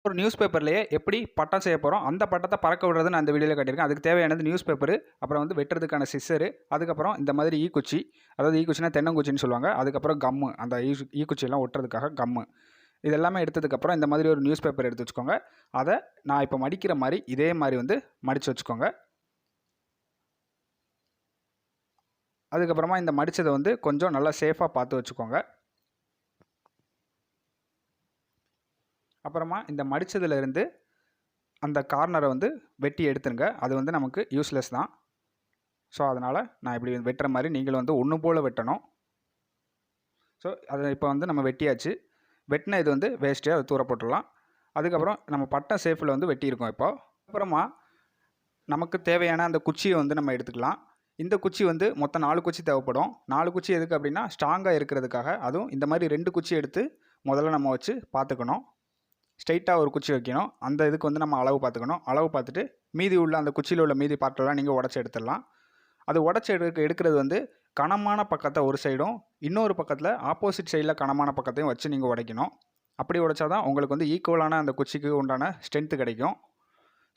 ஒரு நியூஸ் பேப்பர்லேயே எப்படி பட்டம் செய்ய போகிறோம், அந்த பட்டத்தை பறக்க விடுறது நான் இந்த வீடியோவில் காட்டியிருக்கேன். அதுக்கு தேவையானது நியூஸ் பேப்பரு, அப்புறம் வந்து வெட்டுறதுக்கான சிஸ்ஸரு, அதுக்கப்புறம் இந்த மாதிரி ஈக்குச்சி, அதாவது ஈக்குச்சினா தென்னங்குச்சின்னு சொல்லுவாங்க. அதுக்கப்புறம் கம்மு, அந்த ஈக்குச்சியெல்லாம் ஒட்டுறதுக்காக கம்மு. இது எல்லாமே எடுத்ததுக்கப்புறம் இந்த மாதிரி ஒரு நியூஸ் பேப்பர் எடுத்து வச்சுக்கோங்க. அதை நான் இப்போ மடிக்கிற மாதிரி இதே மாதிரி வந்து மடித்து வச்சுக்கோங்க. அதுக்கப்புறமா இந்த மடித்ததை வந்து கொஞ்சம் நல்லா சேஃபாக பார்த்து வச்சுக்கோங்க. அப்புறமா இந்த மடித்ததுலேருந்து அந்த கார்னரை வந்து வெட்டி எடுத்துருங்க. அது வந்து நமக்கு யூஸ்லெஸ் தான். ஸோ அதனால் நான் இப்படி வெட்டுற மாதிரி நீங்களும் வந்து ஒன்று போல் வெட்டணும். ஸோ அதை இப்போ வந்து நம்ம வெட்டியாச்சு. வெட்டின இது வந்து வேஸ்ட்டு, அதை தூர போட்டுடலாம். அதுக்கப்புறம் நம்ம பட்டம் சேஃபில் வந்து வெட்டியிருக்கோம். இப்போ அப்புறமா நமக்கு தேவையான அந்த குச்சியை வந்து நம்ம எடுத்துக்கலாம். இந்த குச்சி வந்து மொத்தம் 4 குச்சி தேவைப்படும். 4 குச்சி எதுக்கு அப்படின்னா ஸ்ட்ராங்காக இருக்கிறதுக்காக. அதுவும் இந்த மாதிரி 2 குச்சி எடுத்து முதல்ல நம்ம வச்சு பார்த்துக்கணும். ஸ்ட்ரைட்டாக ஒரு குச்சி வைக்கணும். அந்த இதுக்கு வந்து நம்ம அளவு பார்த்துக்கணும். அளவு பார்த்துட்டு மீதி உள்ள அந்த குச்சியில் உள்ள மீதி பார்ட்டெல்லாம் நீங்கள் உடச்சி எடுத்துடலாம். அது உடச்சி எடுக்கிறது வந்து கனமான பக்கத்தை ஒரு சைடும், இன்னொரு பக்கத்தில் ஆப்போசிட் சைடில் கனமான பக்கத்தையும் வச்சு நீங்கள் உடைக்கணும். அப்படி உடைச்சா தான் உங்களுக்கு வந்து ஈக்குவலான அந்த குச்சிக்கு உண்டான ஸ்ட்ரென்த்து கிடைக்கும்.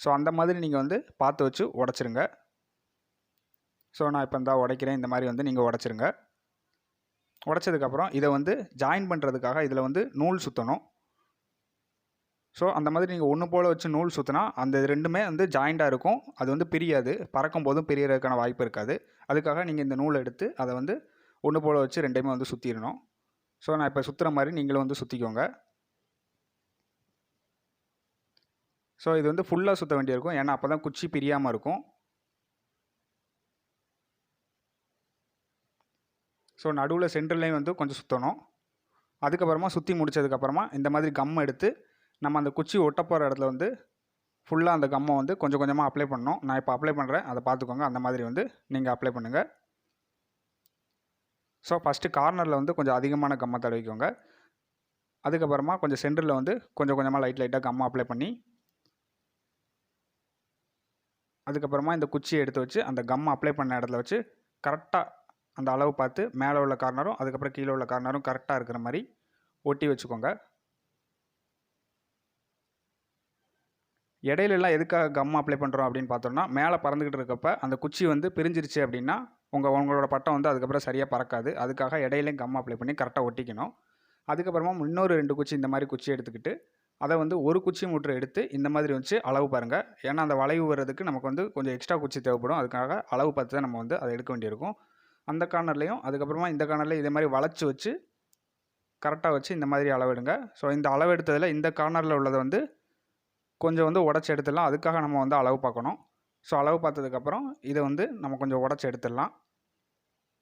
ஸோ அந்த மாதிரி நீங்கள் வந்து பார்த்து வச்சு உடச்சிருங்க. ஸோ நான் இப்போ இந்த உடைக்கிறேன். இந்த மாதிரி வந்து நீங்கள் உடச்சிருங்க. உடச்சதுக்கப்புறம் இதை வந்து ஜாயின் பண்ணுறதுக்காக இதில் வந்து நூல் சுற்றணும். ஸோ அந்த மாதிரி நீங்கள் ஒன்று போல் வச்சு நூல் சுற்றினா அந்த ரெண்டுமே வந்து ஜாயிண்டாக இருக்கும். அது வந்து பிரியாது, பறக்கும் போதும் பிரியறதுக்கான வாய்ப்பு இருக்காது. அதுக்காக நீங்கள் இந்த நூலை எடுத்து அதை வந்து ஒன்று போல் வச்சு ரெண்டையுமே வந்து சுற்றிடணும். ஸோ நான் இப்போ சுற்றுற மாதிரி நீங்களும் வந்து சுற்றிக்கோங்க. ஸோ இது வந்து ஃபுல்லாக சுற்ற வேண்டியிருக்கும், ஏன்னா அப்போ தான் குச்சி பிரியாமல் இருக்கும். ஸோ நடுவில் சென்டர்லேயும் வந்து கொஞ்சம் சுற்றணும். அதுக்கப்புறமா சுற்றி முடித்ததுக்கப்புறமா இந்த மாதிரி கம் எடுத்து நம்ம அந்த குச்சி ஒட்ட போகிற இடத்துல வந்து ஃபுல்லாக அந்த கம்மை வந்து கொஞ்சம் கொஞ்சமாக அப்ளை பண்ணணும். நான் இப்போ அப்ளை பண்ணுறேன், அதை பார்த்துக்கோங்க. அந்த மாதிரி வந்து நீங்கள் அப்ளை பண்ணுங்கள். ஸோ ஃபஸ்ட்டு கார்னரில் வந்து கொஞ்சம் அதிகமான கம்மை தடவிக்கோங்க. அதுக்கப்புறமா கொஞ்சம் சென்டரில் வந்து கொஞ்சம் கொஞ்சமாக லைட்டாக கம்மை அப்ளை பண்ணி, அதுக்கப்புறமா இந்த குச்சியை எடுத்து வச்சு அந்த கம்மை அப்ளை பண்ண இடத்துல வச்சு கரெக்டாக அந்த அளவு பார்த்து மேலே உள்ள கார்னரும் அதுக்கப்புறம் கீழே உள்ள கார்னரும் கரெக்டாக இருக்கிற மாதிரி ஒட்டி வச்சுக்கோங்க. இடையிலலாம் எதுக்காக கம் அப்ளை பண்ணுறோம் அப்படின்னு பார்த்தோம்னா, மேலே பறந்துக்கிட்டு இருக்கப்ப அந்த குச்சி வந்து பிரிஞ்சிருச்சு அப்படின்னா உங்களோட பட்டம் வந்து அதுக்கப்புறம் சரியாக பறக்காது. அதுக்காக இடையிலையும் கம் அப்ளை பண்ணி கரெக்டாக ஒட்டிக்கணும். அதுக்கப்புறமா இன்னொரு 2 குச்சி இந்த மாதிரி குச்சி எடுத்துக்கிட்டு அதை வந்து ஒரு குச்சி மூட்டை எடுத்து இந்த மாதிரி வச்சு அளவு பாருங்கள். ஏன்னா அந்த வளைவு வர்றதுக்கு நமக்கு வந்து கொஞ்சம் எக்ஸ்ட்ரா குச்சி தேவைப்படும். அதுக்காக அளவு பார்த்து தான் நம்ம வந்து அதை எடுக்க வேண்டியிருக்கும். அந்த கார்னர்லேயும் அதுக்கப்புறமா இந்த கார்னர்லேயும் இதே மாதிரி வளைச்சி வச்சு கரெக்டாக வச்சு இந்த மாதிரி அளவெடுங்க. ஸோ இந்த அளவு எடுத்ததில் இந்த கார்னரில் உள்ளதை வந்து கொஞ்சம் வந்து உடச்சி எடுத்துடலாம். அதுக்காக நம்ம வந்து அளவு பார்க்கணும். ஸோ அளவு பார்த்ததுக்கப்புறம் இதை வந்து நம்ம கொஞ்சம் உடச்சி எடுத்துடலாம்.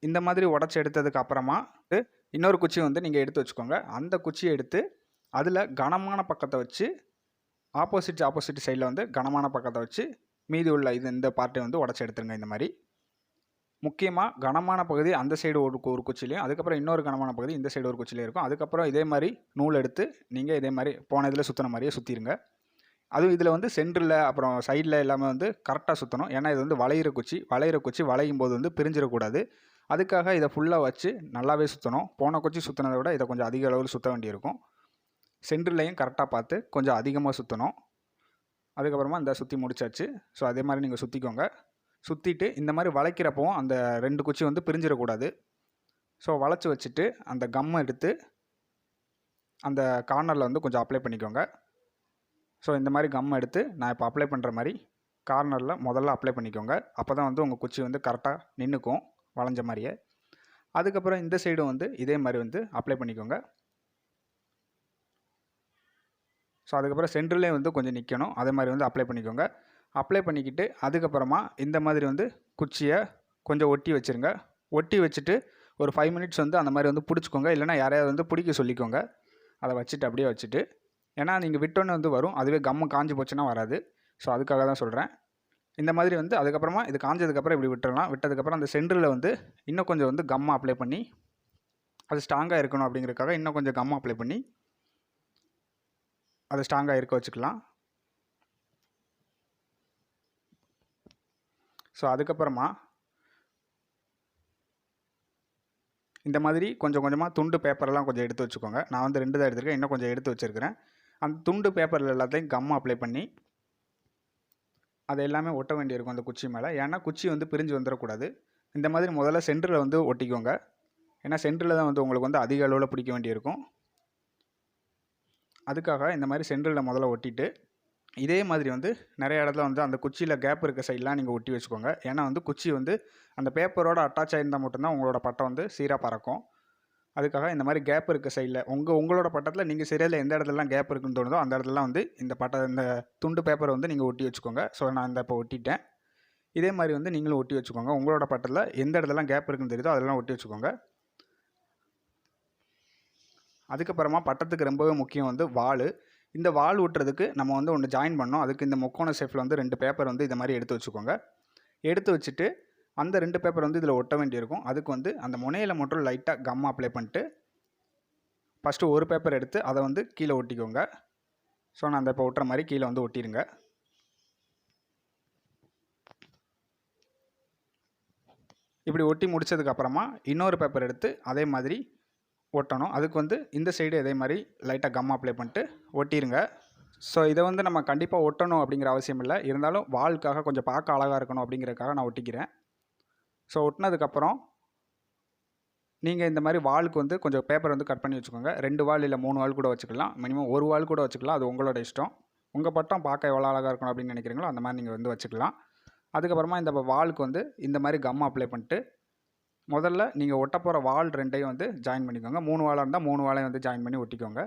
இந்த மாதிரி உடச்சி எடுத்ததுக்கு அப்புறமா இன்னொரு குச்சி வந்து நீங்கள் எடுத்து வச்சுக்கோங்க. அந்த குச்சியை எடுத்து அதில் கனமான பக்கத்தை வச்சு ஆப்போசிட் சைடில் வந்து கனமான பக்கத்தை வச்சு மீதி உள்ள இந்த பார்ட்டை வந்து உடச்சி எடுத்துருங்க. இந்த மாதிரி முக்கியமாக கனமான பகுதி அந்த சைடு ஒரு குச்சிலையும், அதுக்கப்புறம் இன்னொரு கனமான பகுதி இந்த சைடு ஒரு குச்சிலையும் இருக்கும். அதுக்கப்புறம் இதே மாதிரி நூல் எடுத்து நீங்கள் இதே மாதிரி போன இதில் சுற்றின மாதிரியே சுற்றிடுங்க. அதுவும் இதில் வந்து சென்டரில் அப்புறம் சைடில் எல்லாமே வந்து கரெக்டாக சுற்றணும். ஏன்னா இது வந்து வளையிற குச்சி வளையும் போது வந்து பிரிஞ்சிடக்கூடாது. அதுக்காக இதை ஃபுல்லாக வச்சு நல்லாவே சுற்றணும். போன குச்சி சுற்றினதை விட இதை கொஞ்சம் அதிக அளவில் சுற்ற வேண்டியிருக்கும். சென்டர்லையும் கரெக்டாக பார்த்து கொஞ்சம் அதிகமாக சுற்றணும். அதுக்கப்புறமா இந்த சுற்றி முடிச்சாச்சு. ஸோ அதே மாதிரி நீங்கள் சுற்றிக்கோங்க. சுற்றிட்டு இந்த மாதிரி வளைக்கிறப்பவும் அந்த 2 குச்சி வந்து பிரிஞ்சிடக்கூடாது. ஸோ வளைச்சி வச்சுட்டு அந்த கம்மை எடுத்து அந்த கார்னரில் வந்து கொஞ்சம் அப்ளை பண்ணிக்கோங்க. ஸோ இந்த மாதிரி கம் எடுத்து நான் இப்போ அப்ளை பண்ணுற மாதிரி கார்னரில் முதல்ல அப்ளை பண்ணிக்கோங்க. அப்போ தான் வந்து உங்கள் குச்சி வந்து கரெக்டாக நின்றுக்கும் வளைஞ்ச மாதிரியே. அதுக்கப்புறம் இந்த சைடும் வந்து இதே மாதிரி வந்து அப்ளை பண்ணிக்கோங்க. ஸோ அதுக்கப்புறம் சென்டர்லேயே வந்து கொஞ்சம் நிற்கணும். அதே மாதிரி வந்து அப்ளை பண்ணிக்கோங்க. அப்ளை பண்ணிக்கிட்டு அதுக்கப்புறமா இந்த மாதிரி வந்து குச்சியை கொஞ்சம் ஒட்டி வச்சுருங்க. ஒட்டி வச்சுட்டு ஒரு 5 மினிட்ஸ் வந்து அந்த மாதிரி வந்து பிடிச்சிக்கோங்க. இல்லைனா யாரையாவது வந்து பிடிக்க சொல்லிக்கோங்க. அதை வச்சுட்டு அப்படியே வச்சுட்டு, ஏன்னா நீங்கள் விட்டோன்னே வந்து வரும், அதுவே கம்மு காஞ்சி போச்சுன்னா வராது. ஸோ அதுக்காக தான் சொல்கிறேன். இந்த மாதிரி வந்து அதுக்கப்புறமா இது காஞ்சதுக்கப்புறம் இப்படி விட்டுடலாம். விட்டதுக்கப்புறம் அந்த சென்டரில் வந்து இன்னும் கொஞ்சம் வந்து கம்மை அப்ளை பண்ணி, அது ஸ்ட்ராங்காக இருக்கணும் அப்படிங்கிறதுக்காக இன்னும் கொஞ்சம் கம்மை அப்ளை பண்ணி அதை ஸ்ட்ராங்காக இருக்க வச்சுக்கலாம். ஸோ அதுக்கப்புறமா இந்த மாதிரி கொஞ்சம் கொஞ்சமாக துண்டு பேப்பரெல்லாம் கொஞ்சம் எடுத்து வச்சுக்கோங்க. நான் வந்து 2 தான் எடுத்துருக்கேன், இன்னும் கொஞ்சம் எடுத்து வச்சுருக்கிறேன். அந்த துண்டு பேப்பரில் எல்லாத்தையும் கம் அப்ளை பண்ணி அதை எல்லாமே ஒட்ட வேண்டியிருக்கும் அந்த குச்சி மேலே. ஏன்னா குச்சி வந்து பிரிஞ்சு வந்துடக்கூடாது. இந்த மாதிரி முதல்ல சென்டரில் வந்து ஒட்டிக்கோங்க. ஏன்னா சென்டரில் தான் வந்து உங்களுக்கு வந்து அதிக அளவில் பிடிக்க வேண்டியிருக்கும். அதுக்காக இந்த மாதிரி சென்டரில் முதல்ல ஒட்டிட்டு, இதே மாதிரி வந்து நிறைய இடத்துல வந்து அந்த குச்சியில் கேப் இருக்க சைட்லாம் நீங்கள் ஒட்டி வச்சுக்கோங்க. ஏன்னா வந்து குச்சி வந்து அந்த பேப்பரோட அட்டாச் ஆகியிருந்தால் மட்டும்தான் உங்களோட பட்டம் வந்து சீராக பறக்கும். அதுக்காக இந்த மாதிரி கேப் இருக்க சைடில் உங்களோட பட்டத்தில் நீங்கள் சரியில் எந்த இடத்துலலாம் கேப் இருக்குன்னு தோணுதோ அந்த இடத்துலலாம் வந்து இந்த துண்டு பேப்பரை வந்து நீங்கள் ஒட்டி வச்சுக்கோங்க. ஸோ நான் இந்த இப்போ ஒட்டிட்டேன். இதே மாதிரி வந்து நீங்களும் ஒட்டி வச்சுக்கோங்க. உங்களோட பட்டத்தில் எந்த இடத்துலலாம் கேப் இருக்குன்னு தெரியுதோ அதெல்லாம் ஒட்டி வச்சுக்கோங்க. அதுக்கப்புறமா பட்டத்துக்கு ரொம்பவே முக்கியம் வந்து வால். இந்த வால் விட்டுறதுக்கு நம்ம வந்து ஒன்று ஜாயின் பண்ணோம். அதுக்கு இந்த முக்கோண ஷேப்பில் வந்து 2 பேப்பர் வந்து இந்த மாதிரி எடுத்து வச்சுக்கோங்க. எடுத்து வச்சுட்டு அந்த 2 பேப்பர் வந்து இதில் ஒட்ட வேண்டியிருக்கும். அதுக்கு வந்து அந்த முனையில் மட்டும் லைட்டாக கம் அப்ளை பண்ணிட்டு ஃபஸ்ட்டு ஒரு பேப்பர் எடுத்து அதை வந்து கீழே ஒட்டிக்கோங்க. ஸோ நான் அந்த இப்போ ஒட்டுற மாதிரி கீழே வந்து ஒட்டிடுங்க. இப்படி ஒட்டி முடித்ததுக்கப்புறமா இன்னொரு பேப்பர் எடுத்து அதே மாதிரி ஒட்டணும். அதுக்கு வந்து இந்த சைடு இதே மாதிரி லைட்டாக கம் அப்ளை பண்ணிட்டு ஒட்டிடுங்க. ஸோ இதை வந்து நம்ம கண்டிப்பாக ஒட்டணும் அப்படிங்கிற அவசியம் இல்லை. இருந்தாலும் வாலுக்காக கொஞ்சம் பார்க்க அழகாக இருக்கணும் அப்படிங்கிறதுக்காக நான் ஒட்டிக்கிறேன். ஸோ ஒட்டினதுக்கப்புறம் நீங்கள் இந்த மாதிரி வாலுக்கு வந்து கொஞ்சம் பேப்பர் வந்து கட் பண்ணி வச்சுக்கோங்க. 2 வால் இல்லை 3 வால் கூட வச்சுக்கலாம். மினிமம் 1 வால் கூட வச்சுக்கலாம். அது உங்களோட இஷ்டம். உங்கள் பட்டம் பார்க்க எவ்வளோ அழகாக இருக்கணும் அப்படின்னு நினைக்கிறீங்களோ அந்த மாதிரி நீங்கள் வந்து வச்சுக்கலாம். அதுக்கப்புறமா இந்த வாலுக்கு வந்து இந்த மாதிரி கம் அப்ளை பண்ணிட்டு முதல்ல நீங்கள் ஒட்ட போகிற வால் 2ஐயும் வந்து ஜாயின் பண்ணிக்கோங்க. 3 வாலாக இருந்தால் 3 வாலையும் வந்து ஜாயின் பண்ணி ஒட்டிக்கோங்க.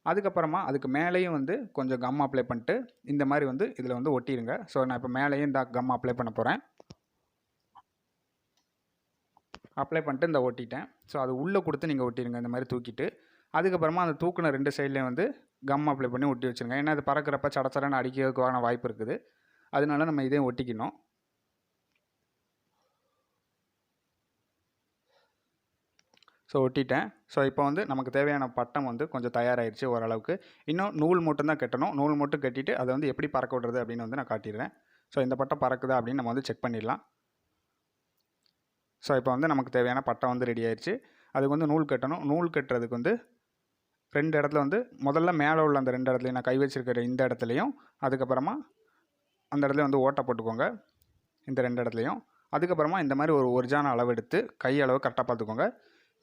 அதுக்கப்புறமா அதுக்கு மேலேயும் வந்து கொஞ்சம் கம் அப்ளை பண்ணிட்டு இந்த மாதிரி வந்து இதில் வந்து ஒட்டிடுங்க. ஸோ நான் இப்போ மேலேயும் இந்த கம் அப்ளை பண்ண போகிறேன். அப்ளை பண்ணிட்டு இந்த ஒட்டிட்டேன். ஸோ அது உள்ளே கொடுத்து நீங்கள் ஒட்டிடுங்க இந்த மாதிரி தூக்கிட்டு. அதுக்கப்புறமா அந்த தூக்குன 2 சைட்லேயும் வந்து கம் அப்ளை பண்ணி ஒட்டி வச்சுருங்க. ஏன்னா அது பறக்கிறப்ப சடச்சடன்னு அடிக்கிறதுக்கான வாய்ப்பு இருக்குது. அதனால நம்ம இதையும் ஒட்டிக்கணும். ஸோ ஒட்டிட்டேன். ஸோ இப்போ வந்து நமக்கு தேவையான பட்டம் வந்து கொஞ்சம் தயாராகிடுச்சு ஓரளவுக்கு. இன்னும் நூல் மட்டும்தான் கட்டணும். நூல் மட்டும் கட்டிட்டு அதை வந்து எப்படி பறக்க விடுறது அப்படின்னு வந்து நான் காட்டிடுறேன். ஸோ இந்த பட்டம் பறக்குதா அப்படின்னு நம்ம வந்து செக் பண்ணிடலாம். ஸோ இப்போ வந்து நமக்கு தேவையான பட்டம் வந்து ரெடி ஆயிடுச்சு. அதுக்கு வந்து நூல் கட்டணும். நூல் கட்டுறதுக்கு வந்து 2 இடத்துல வந்து முதல்ல மேலே உள்ள அந்த 2 இடத்துலையும் நான் கை வச்சிருக்கிற இந்த இடத்துலையும் அதுக்கப்புறமா அந்த இடத்துல வந்து ஓட்டை போட்டுக்கோங்க இந்த 2 இடத்துலையும். அதுக்கப்புறமா இந்த மாதிரி ஒரு ஜான அளவு எடுத்து கை அளவு கரெக்டாக பார்த்துக்கோங்க.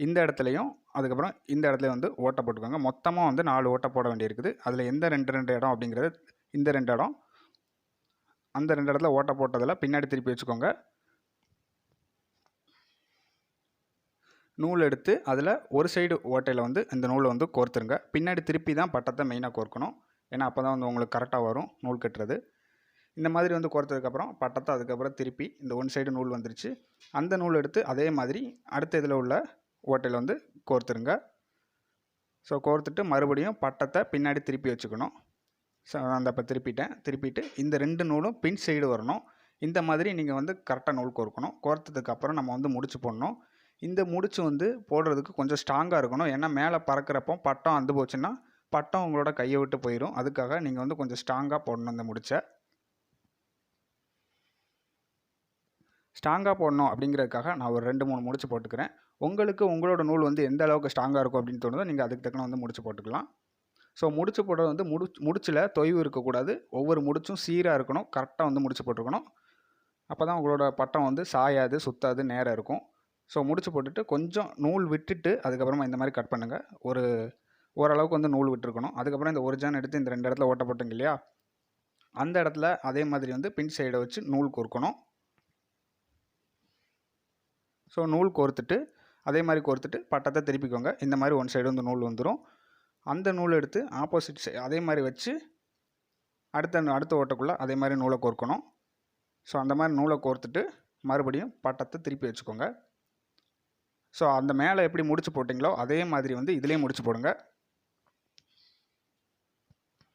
இந்த இடத்துலையும் அதுக்கப்புறம் இந்த இடத்துல வந்து ஓட்டை போட்டுக்கோங்க. மொத்தமாக வந்து 4 ஓட்டை போட வேண்டியிருக்குது. அதில் எந்த 2 இடம் அப்படிங்கிறது இந்த 2 இடம். அந்த 2 இடத்துல ஓட்டை போட்டதில் பின்னாடி திருப்பி வச்சுக்கோங்க. நூல் எடுத்து அதில் ஒரு சைடு ஓட்டையில் வந்து இந்த நூலை வந்து கோர்த்துருங்க. பின்னாடி திருப்பி தான் பட்டத்தை மெயினாக கோர்க்கணும். ஏன்னா அப்போ தான் வந்து உங்களுக்கு கரெக்டாக வரும் நூல் கட்டுறது. இந்த மாதிரி வந்து கோர்த்ததுக்கப்புறம் பட்டத்தை அதுக்கப்புறம் திருப்பி இந்த ஒன் சைடு நூல் வந்துருச்சு. அந்த நூல் எடுத்து அதே மாதிரி அடுத்த இதில் உள்ள ஓட்டையில் வந்து கோர்த்துருங்க. ஸோ கோர்த்துட்டு மறுபடியும் பட்டத்தை பின்னாடி திருப்பி வச்சுக்கணும். ஸோ அந்த இப்போ திருப்பிட்டு இந்த 2 நூலும் பின் சைடு வரணும். இந்த மாதிரி நீங்கள் வந்து கரெக்டாக நூல் கோர்க்கணும். கோர்த்ததுக்கப்புறம் நம்ம வந்து முடிச்சு போடணும். இந்த முடிச்சு வந்து போடுறதுக்கு கொஞ்சம் ஸ்ட்ராங்காக இருக்கணும். ஏன்னா மேலே பறக்கிறப்போ பட்டம் அந்து போச்சுன்னா பட்டம் உங்களோட கையை விட்டு போயிடும். அதுக்காக நீங்கள் வந்து கொஞ்சம் ஸ்ட்ராங்காக போடணும். இந்த முடிச்சை ஸ்ட்ராங்காக போடணும் அப்படிங்கிறதுக்காக நான் ஒரு 2-3 முடிச்சு போட்டுக்கிறேன். உங்களுக்கு உங்களோட நூல் வந்து எந்த அளவுக்கு ஸ்ட்ராங்காக இருக்கும் அப்படின்னு தோணுதோ நீங்கள் அதுக்கு தக்கன வந்து முடிச்சு போட்டுக்கலாம். ஸோ முடிச்சு போடுறது வந்து முடிச்சில் தொய்வு இருக்கக்கூடாது. ஒவ்வொரு முடிச்சும் சீராக இருக்கணும். கரெக்டாக வந்து முடிச்சு போட்டுருக்கணும். அப்போ தான் உங்களோட பட்டம் வந்து சாயாது சுத்தாது நேராக இருக்கும். ஸோ முடிச்சு போட்டுட்டு கொஞ்சம் நூல் விட்டுட்டு அதுக்கப்புறமா இந்த மாதிரி கட் பண்ணுங்கள். ஓரளவுக்கு வந்து நூல் விட்டுருக்கணும். அதுக்கப்புறம் இந்த ஒரு ஜான் எடுத்து இந்த 2 இடத்துல ஓட்ட போட்டுங்க இல்லையா, அந்த இடத்துல அதே மாதிரி வந்து பின் சைடை வச்சு நூல் கோர்க்கணும். ஸோ நூல் கோர்த்துட்டு அதே மாதிரி கோர்த்துட்டு பட்டத்தை திருப்பிக்கோங்க. இந்த மாதிரி ஒன் சைடு வந்து நூல் வந்துடும். அந்த நூல் எடுத்து ஆப்போசிட் சைடு அதே மாதிரி வச்சு அடுத்த ஓட்டக்குள்ளே அதே மாதிரி நூலை கோர்க்கணும். ஸோ அந்த மாதிரி நூலை கோர்த்துட்டு மறுபடியும் பட்டத்தை திருப்பி வச்சுக்கோங்க. ஸோ அந்த மேலே எப்படி முடிச்சு போட்டிங்களோ அதே மாதிரி வந்து இதிலே முடிச்சு போடுங்க.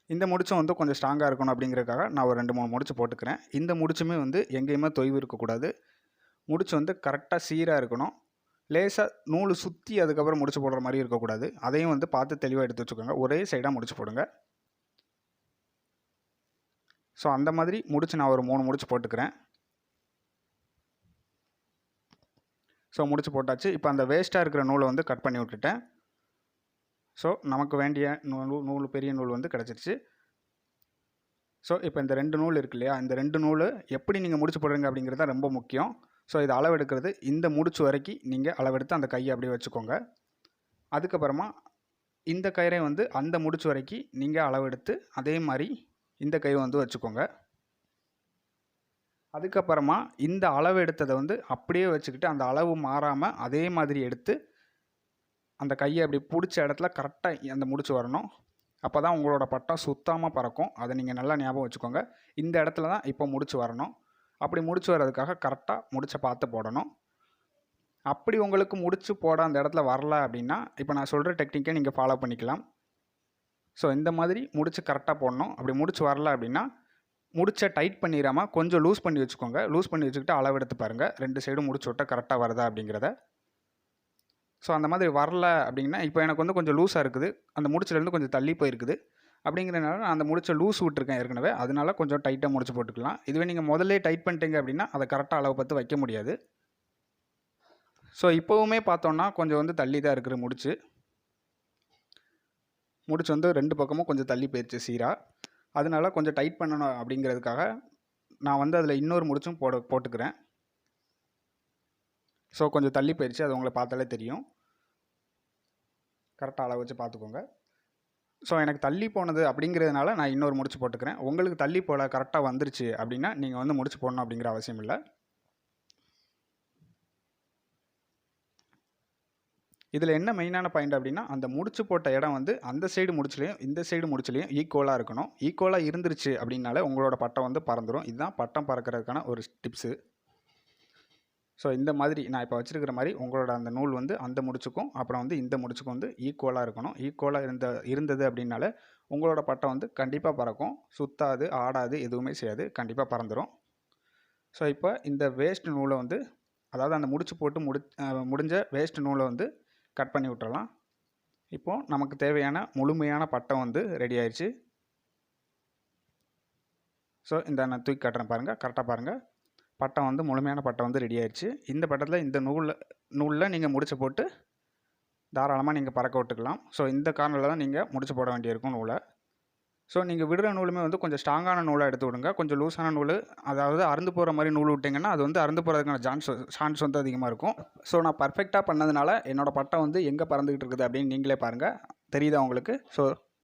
இந்த முடிச்சும் வந்து கொஞ்சம் ஸ்ட்ராங்காக இருக்கணும் அப்படிங்கிறதுக்காக நான் ஒரு 2-3 முடிச்சு போட்டுக்கிறேன். இந்த முடிச்சுமே வந்து எங்கேயுமே தொய்வு இருக்கக்கூடாது. முடிச்சு வந்து கரெக்டாக சீராக இருக்கணும். லேசாக நூல் சுற்றி அதுக்கப்புறம் முடிச்சு போடுற மாதிரி இருக்கக்கூடாது. அதையும் வந்து பார்த்து தெளிவாக எடுத்து வச்சுக்கோங்க. ஒரே சைடாக முடிச்சு போடுங்க. ஸோ அந்த மாதிரி முடிச்சு நான் ஒரு 3 முடிச்சு போட்டுக்கிறேன். ஸோ முடிச்சு போட்டாச்சு. இப்போ அந்த வேஸ்ட்டாக இருக்கிற நூலை வந்து கட் பண்ணி விட்டுட்டேன். ஸோ நமக்கு வேண்டிய நூல் பெரிய நூல் வந்து கிடச்சிருச்சு. ஸோ இப்போ இந்த 2 நூல் இருக்கு இல்லையா, இந்த 2 நூல் எப்படி நீங்கள் முடிச்சு போடுறீங்க அப்படிங்கிறது தான் ரொம்ப முக்கியம். ஸோ இது அளவெடுக்கிறது இந்த முடிச்சு வரைக்கும் நீங்கள் அளவெடுத்து அந்த கையை அப்படியே வச்சுக்கோங்க. அதுக்கப்புறமா இந்த கயிறை வந்து அந்த முடிச்சு வரைக்கும் நீங்கள் அளவெடுத்து அதே மாதிரி இந்த கயிறை வந்து வச்சுக்கோங்க. அதுக்கப்புறமா இந்த அளவு எடுத்ததை வந்து அப்படியே வச்சுக்கிட்டு அந்த அளவு மாறாமல் அதே மாதிரி எடுத்து அந்த கையை அப்படி பிடிச்ச இடத்துல கரெக்டாக அந்த முடிச்சு வரணும். அப்போ தான் உங்களோட பட்டம் சுத்தாமல் பறக்கும். அதை நீங்கள் நல்லா ஞாபகம் வச்சுக்கோங்க. இந்த இடத்துல தான் இப்போ முடிச்சு வரணும். அப்படி முடிச்சு வர்றதுக்காக கரெக்டாக முடிச்ச பார்த்து போடணும். அப்படி உங்களுக்கு முடிச்சு போட அந்த இடத்துல வரல அப்படின்னா இப்போ நான் சொல்கிற டெக்னிக்கை நீங்கள் ஃபாலோ பண்ணிக்கலாம். ஸோ இந்த மாதிரி முடிச்சு கரெக்டாக போடணும். அப்படி முடிச்சு வரல அப்படின்னா முடிச்ச டைட் பண்ணிடாமல் கொஞ்சம் லூஸ் பண்ணி வச்சுக்கோங்க. லூஸ் பண்ணி வச்சுக்கிட்டு அளவெடுத்து பாருங்கள் 2 சைடும் முடிச்சு விட்டால் கரெக்டாக வருதா அப்படிங்கிறத. ஸோ அந்த மாதிரி வரல அப்படின்னா இப்போ எனக்கு வந்து கொஞ்சம் லூஸாக இருக்குது, அந்த முடிச்சிலேருந்து கொஞ்சம் தள்ளி போயிருக்குது. அப்படிங்கிறனால நான் அந்த முடிச்சை லூஸ் விட்டுருக்கேன் ஏற்கனவே, அதனால கொஞ்சம் டைட்டாக முடிச்சு போட்டுக்கலாம். இதுவே நீங்கள் முதல்லே டைட் பண்ணிட்டீங்க அப்படின்னா அதை கரெக்டாக அளவு பார்த்து வைக்க முடியாது. ஸோ இப்போவுமே பார்த்தோன்னா கொஞ்சம் வந்து தள்ளி தான் இருக்கிற முடிச்சு வந்து 2 பக்கமும் கொஞ்சம் தள்ளி போயிடுச்சு சீராக. அதனால கொஞ்சம் டைட் பண்ணணும் அப்படிங்கிறதுக்காக நான் வந்து அதில் இன்னொரு முடிச்சும் போட்டுக்கிறேன். ஸோ கொஞ்சம் தள்ளி போயிடுச்சு, அது உங்களை பார்த்தாலே தெரியும். கரெக்டாக அளவு வச்சு பார்த்துக்கோங்க. ஸோ எனக்கு தள்ளி போனது அப்படிங்கிறதுனால நான் இன்னொரு முடிச்சு போட்டுக்கிறேன். உங்களுக்கு தள்ளி போல கரெக்டாக வந்துருச்சு அப்படின்னா நீங்கள் வந்து முடிச்சு போடணும் அப்படிங்கிற அவசியம் இல்லை. இதில் என்ன மெயினான பாயிண்ட் அப்படின்னா அந்த முடிச்சு போட்ட இடம் வந்து அந்த சைடு முடிச்சுலையும் இந்த சைடு முடிச்சுலையும் ஈக்குவலாக இருக்கணும். ஈக்குவலாக இருந்துருச்சு அப்படின்னாலே உங்களோட பட்டம் வந்து பறந்துடும். இதுதான் பட்டம் பறக்கிறதுக்கான ஒரு டிப்ஸு. ஸோ இந்த மாதிரி நான் இப்போ வச்சுருக்கிற மாதிரி உங்களோட அந்த நூல் வந்து அந்த முடிச்சுக்கும் அப்புறம் வந்து இந்த முடிச்சுக்கும் வந்து ஈக்குவலாக இருக்கணும். ஈக்குவலாக இருந்தது அப்படின்னாலே உங்களோட பட்டம் வந்து கண்டிப்பாக பறக்கும். சுத்தாது, ஆடாது, எதுவுமே செய்யாது, கண்டிப்பாக பறந்துடும். ஸோ இப்போ இந்த வேஸ்ட் நூலை வந்து அதாவது அந்த முடிச்சு போட்டு முடிஞ்ச வேஸ்ட் நூலை வந்து கட் பண்ணி விட்டுறலாம். இப்போது நமக்கு தேவையான முழுமையான பட்டம் வந்து ரெடி ஆயிடுச்சு. ஸோ இந்த நான் தூக்கி காட்டுறேன் பாருங்கள், கரெக்டாக பாருங்கள். பட்டம் வந்து முழுமையான பட்டம் வந்து ரெடி ஆயிடுச்சு. இந்த பட்டத்தில் இந்த நூலில் நீங்கள் முடிச்சு போட்டு தாராளமாக நீங்கள் பறக்க விட்டுக்கலாம். ஸோ இந்த கார்னரில் தான் நீங்கள் முடிச்சு போட வேண்டியிருக்கும் நூலை. ஸோ நீங்கள் விடுற நூலுமே வந்து கொஞ்சம் ஸ்ட்ராங்கான நூலாக எடுத்து விடுங்க. கொஞ்சம் லூஸான நூல், அதாவது அறுந்து போகிற மாதிரி நூல் விட்டிங்கன்னா அது வந்து அறுந்து போகிறதுக்கான சான்ஸ் வந்து அதிகமாக இருக்கும். ஸோ நான் பர்ஃபெக்டாக பண்ணதுனால என்னோடய பட்டம் வந்து எங்கே பறந்துக்கிட்டு இருக்குது அப்படின்னு நீங்களே பாருங்கள், தெரியுதா உங்களுக்கு? ஸோ